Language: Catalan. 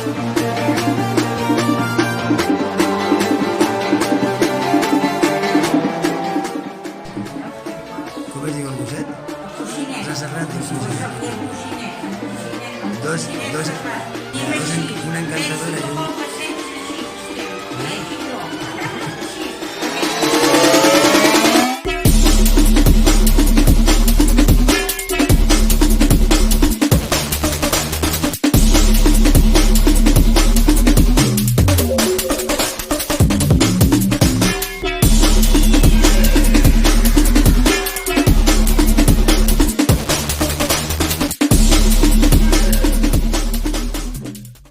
Com es diu el gosset? Coixinet. S'ha serrat el coixinet. El coixinet. Una encantadora i un